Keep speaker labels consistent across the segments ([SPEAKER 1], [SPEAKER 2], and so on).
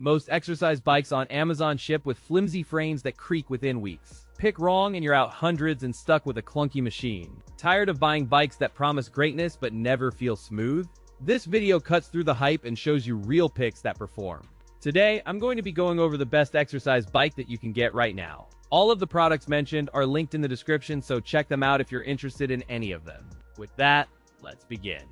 [SPEAKER 1] Most exercise bikes on Amazon ship with flimsy frames that creak within weeks. Pick wrong and you're out hundreds and stuck with a clunky machine. Tired of buying bikes that promise greatness but never feel smooth? This video cuts through the hype and shows you real picks that perform. Today, I'm going to be going over the best exercise bike that you can get right now. All of the products mentioned are linked in the description, so check them out if you're interested in any of them. With that, let's begin.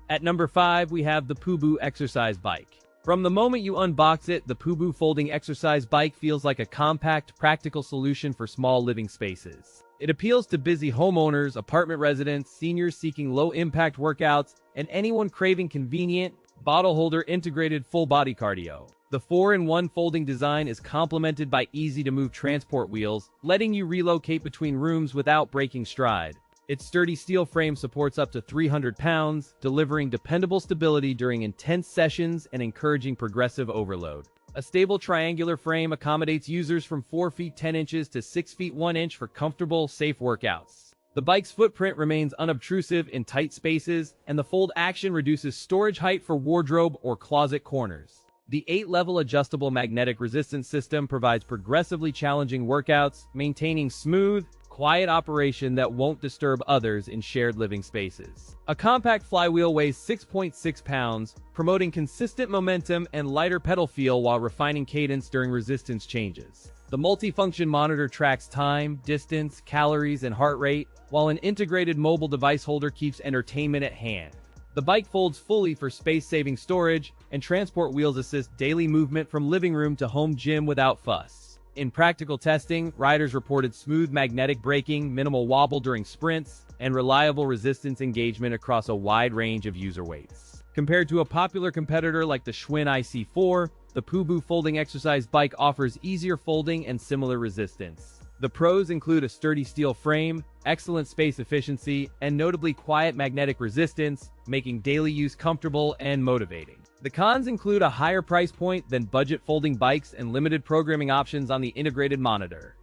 [SPEAKER 1] At number 5, we have the pooboo exercise bike. From the moment you unbox it, the pooboo folding exercise bike feels like a compact, practical solution for small living spaces. It appeals to busy homeowners, apartment residents, seniors seeking low-impact workouts, and anyone craving convenient, bottle holder integrated full-body cardio. The 4-in-1 folding design is complemented by easy-to-move transport wheels, letting you relocate between rooms without breaking stride. Its sturdy steel frame supports up to 300 pounds, delivering dependable stability during intense sessions and encouraging progressive overload. A stable triangular frame accommodates users from 4 feet 10 inches to 6 feet 1 inch for comfortable, safe workouts. The bike's footprint remains unobtrusive in tight spaces, and the fold action reduces storage height for wardrobe or closet corners. The 8-level adjustable magnetic resistance system provides progressively challenging workouts, maintaining smooth, quiet operation that won't disturb others in shared living spaces. A compact flywheel weighs 6.6 pounds, promoting consistent momentum and lighter pedal feel while refining cadence during resistance changes. The multifunction monitor tracks time, distance, calories, and heart rate, while an integrated mobile device holder keeps entertainment at hand. The bike folds fully for space-saving storage, and transport wheels assist daily movement from living room to home gym without fuss. In practical testing, riders reported smooth magnetic braking, minimal wobble during sprints, and reliable resistance engagement across a wide range of user weights. Compared to a popular competitor like the Schwinn IC4, the pooboo folding exercise bike offers easier folding and similar resistance. The pros include a sturdy steel frame, excellent space efficiency, and notably quiet magnetic resistance, making daily use comfortable and motivating. The cons include a higher price point than budget folding bikes and limited programming options on the integrated monitor.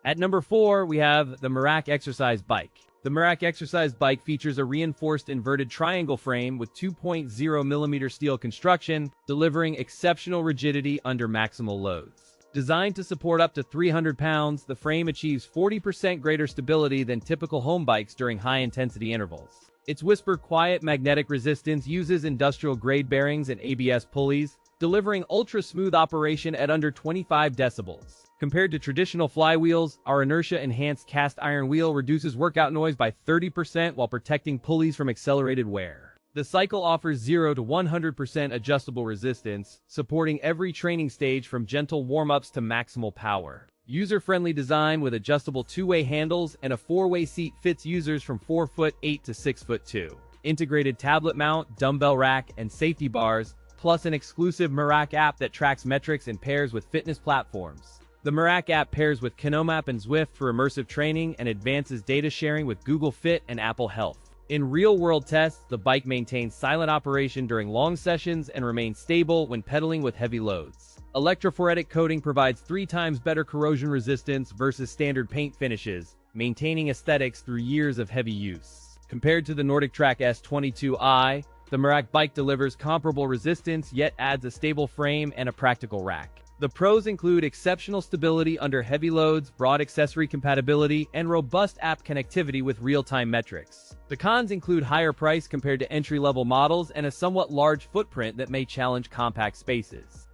[SPEAKER 1] At number 4, we have the Merach exercise bike. The Merach exercise bike features a reinforced inverted triangle frame with 2.0mm steel construction, delivering exceptional rigidity under maximal loads. Designed to support up to 300 pounds, the frame achieves 40% greater stability than typical home bikes during high-intensity intervals. Its whisper-quiet magnetic resistance uses industrial-grade bearings and ABS pulleys, delivering ultra-smooth operation at under 25 decibels. Compared to traditional flywheels, our inertia-enhanced cast-iron wheel reduces workout noise by 30% while protecting pulleys from accelerated wear. The cycle offers 0 to 100% adjustable resistance, supporting every training stage from gentle warm-ups to maximal power. User-friendly design with adjustable 2-way handles and a 4-way seat fits users from 4'8" to 6'2". Integrated tablet mount, dumbbell rack, and safety bars, plus an exclusive Merach app that tracks metrics and pairs with fitness platforms. The Merach app pairs with Kinomap and Zwift for immersive training and advances data sharing with Google Fit and Apple Health. In real-world tests, the bike maintains silent operation during long sessions and remains stable when pedaling with heavy loads. Electrophoretic coating provides 3 times better corrosion resistance versus standard paint finishes, maintaining aesthetics through years of heavy use. Compared to the Nordic Track S22i, the Merach bike delivers comparable resistance yet adds a stable frame and a practical rack. The pros include exceptional stability under heavy loads, broad accessory compatibility, and robust app connectivity with real-time metrics. The cons include higher price compared to entry-level models and a somewhat large footprint that may challenge compact spaces.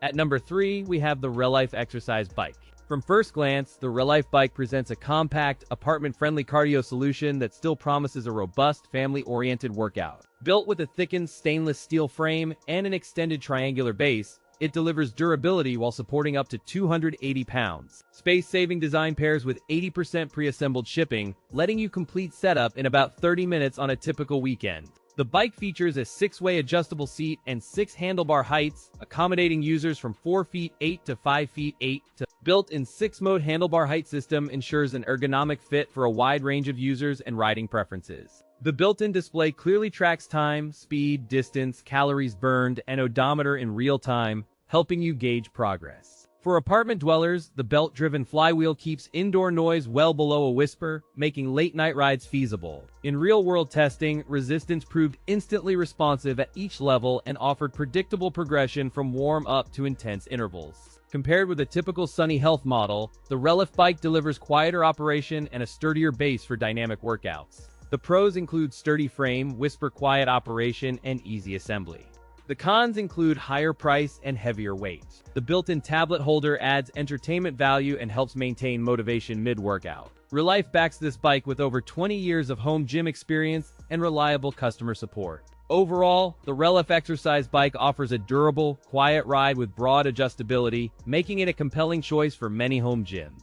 [SPEAKER 1] At number 3, we have the RELIFE exercise bike. From first glance, the RELIFE bike presents a compact, apartment-friendly cardio solution that still promises a robust, family-oriented workout. Built with a thickened stainless steel frame and an extended triangular base, it delivers durability while supporting up to 280 pounds. Space-saving design pairs with 80% pre-assembled shipping, letting you complete setup in about 30 minutes on a typical weekend. The bike features a 6-way adjustable seat and 6 handlebar heights, accommodating users from 4 feet 8 to 5 feet 8. Built-in 6-mode handlebar height system ensures an ergonomic fit for a wide range of users and riding preferences. The built-in display clearly tracks time, speed, distance, calories burned, and odometer in real time, helping you gauge progress. For apartment dwellers, the belt-driven flywheel keeps indoor noise well below a whisper, making late-night rides feasible. In real-world testing, resistance proved instantly responsive at each level and offered predictable progression from warm-up to intense intervals. Compared with a typical Sunny Health model, the RELIFE bike delivers quieter operation and a sturdier base for dynamic workouts. The pros include sturdy frame, whisper-quiet operation, and easy assembly. The cons include higher price and heavier weight. The built-in tablet holder adds entertainment value and helps maintain motivation mid-workout. RELIFE backs this bike with over 20 years of home gym experience and reliable customer support. Overall, the RELIFE exercise bike offers a durable, quiet ride with broad adjustability, making it a compelling choice for many home gyms.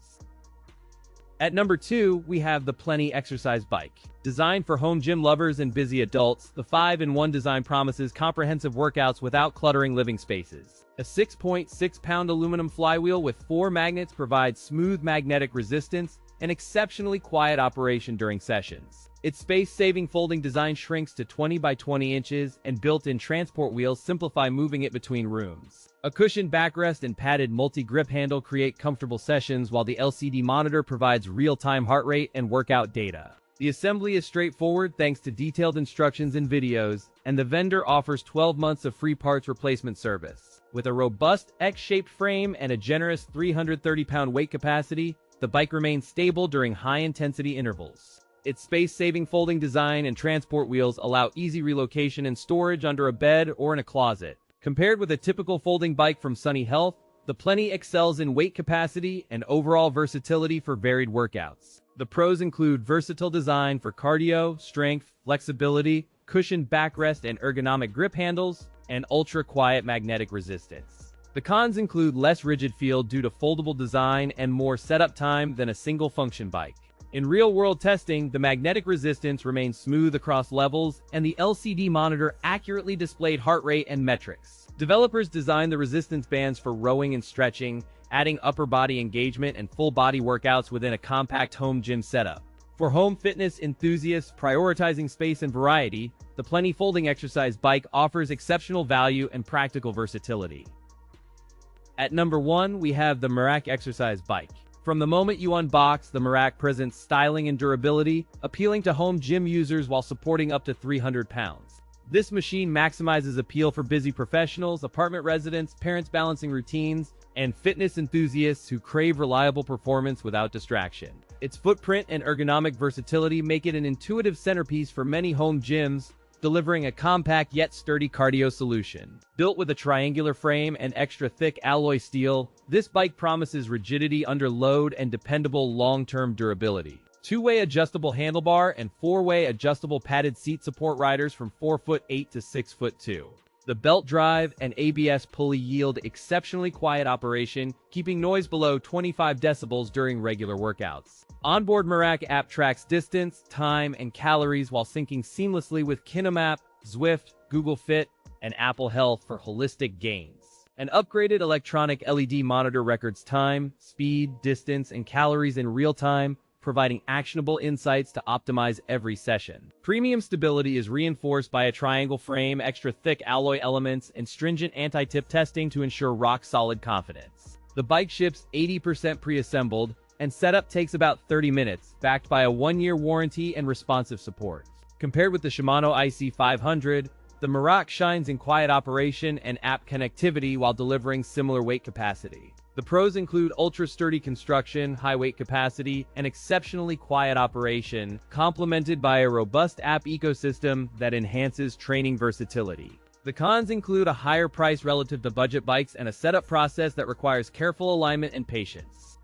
[SPEAKER 1] At number 2, we have the Pleny exercise bike. Designed for home gym lovers and busy adults, the 5-in-1 design promises comprehensive workouts without cluttering living spaces. A 6.6-pound aluminum flywheel with 4 magnets provides smooth magnetic resistance and exceptionally quiet operation during sessions. Its space-saving folding design shrinks to 20 by 20 inches, and built-in transport wheels simplify moving it between rooms. A cushioned backrest and padded multi-grip handle create comfortable sessions, while the LCD monitor provides real-time heart rate and workout data. The assembly is straightforward thanks to detailed instructions and videos, and the vendor offers 12 months of free parts replacement service. With a robust X-shaped frame and a generous 330-pound weight capacity, the bike remains stable during high-intensity intervals. Its space-saving folding design and transport wheels allow easy relocation and storage under a bed or in a closet. Compared with a typical folding bike from Sunny Health, the Pleny excels in weight capacity and overall versatility for varied workouts. The pros include versatile design for cardio, strength, flexibility, cushioned backrest and ergonomic grip handles, and ultra-quiet magnetic resistance. The cons include less rigid feel due to foldable design and more setup time than a single-function bike. In real-world testing, the magnetic resistance remains smooth across levels, and the LCD monitor accurately displayed heart rate and metrics. Developers designed the resistance bands for rowing and stretching, adding upper body engagement and full-body workouts within a compact home gym setup. For home fitness enthusiasts prioritizing space and variety, the Pleny folding exercise bike offers exceptional value and practical versatility. At number 1, we have the Merach exercise bike. From the moment you unbox, the Merach presents styling and durability, appealing to home gym users while supporting up to 300 pounds. This machine maximizes appeal for busy professionals, apartment residents, parents balancing routines, and fitness enthusiasts who crave reliable performance without distraction. Its footprint and ergonomic versatility make it an intuitive centerpiece for many home gyms, delivering a compact yet sturdy cardio solution. Built with a triangular frame and extra thick alloy steel, this bike promises rigidity under load and dependable long-term durability. Two-way adjustable handlebar and four-way adjustable padded seat support riders from 4'8" to 6'2". The belt drive and ABS pulley yield exceptionally quiet operation, keeping noise below 25 decibels during regular workouts. Onboard Merach app tracks distance, time, and calories while syncing seamlessly with KinoMap, Zwift, Google Fit, and Apple Health for holistic gains. An upgraded electronic LED monitor records time, speed, distance, and calories in real time, providing actionable insights to optimize every session. Premium stability is reinforced by a triangle frame, extra thick alloy elements, and stringent anti-tip testing to ensure rock-solid confidence. The bike ships 80% pre-assembled, and setup takes about 30 minutes, backed by a 1-year warranty and responsive support. Compared with the Shimano IC500, the Merach shines in quiet operation and app connectivity while delivering similar weight capacity. The pros include ultra-sturdy construction, high weight capacity, and exceptionally quiet operation, complemented by a robust app ecosystem that enhances training versatility. The cons include a higher price relative to budget bikes and a setup process that requires careful alignment and patience.